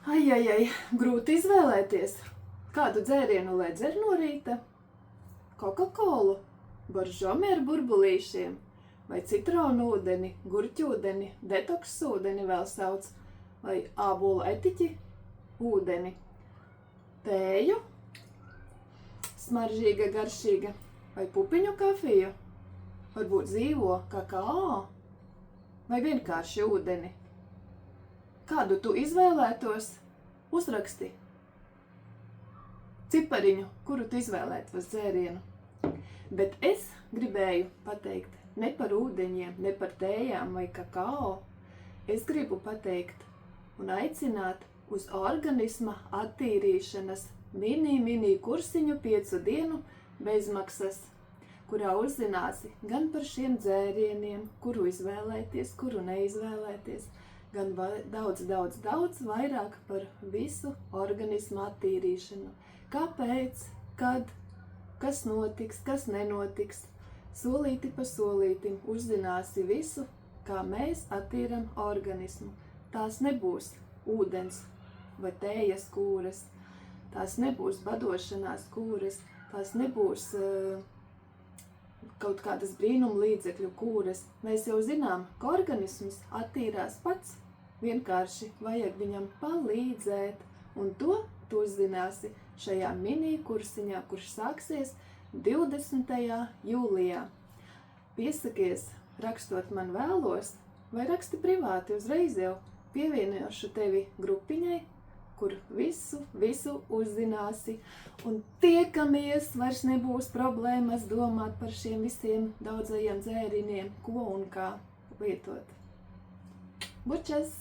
Ai, grūti izvēlēties. Kādu dzērienu lai dzer no rīta? Coca-Colu, boržomi ar burbulīšiem, vai citronu ūdeni, gurķūdeni, detoks ūdeni vēl sauc, vai ābolu etiķi ūdeni, tēju, smaržīga, garšīga, vai pupiņu kafiju, varbūt dzīvo kakao, vai vienkārši ūdeni. Kādu tu izvēlētos? Uzraksti cipariņu, kuru tu izvēlētos dzērienu. Bet es gribēju pateikt ne par ūdeņiem, ne par tējām vai kakao. Es gribu pateikt un aicināt uz organisma attīrīšanas mini kursiņu 5 dienu bezmaksas, kurā uzzināsi gan par šiem dzērieniem, kuru izvēlēties, kuru neizvēlēties, gan daudz vairāk par visu organismu attīrīšanu. Kāpēc, kad, kas notiks, kas nenotiks. Solīti pa solītim uzzināsi visu, kā mēs attīram organismu. Tās nebūs ūdens vai tējas kūres, tās nebūs badošanās kūres, tās nebūs kaut kādas brīnuma līdzekļu kūres. Mēs jau zinām, ka organisms attīrās pats. Vienkārši vajag viņam palīdzēt, un to tu uzzināsi šajā mini kursiņā, kurš sāksies 20. jūlijā. Piesakies, rakstot man vēlos, vai raksti privāti, uzreiz jau pievienošu tevi grupiņai, kur visu uzzināsi, un tiekamies, vairs nebūs problēmas domāt par šiem visiem daudzajiem dzērieniem, ko un kā lietot. Bučas!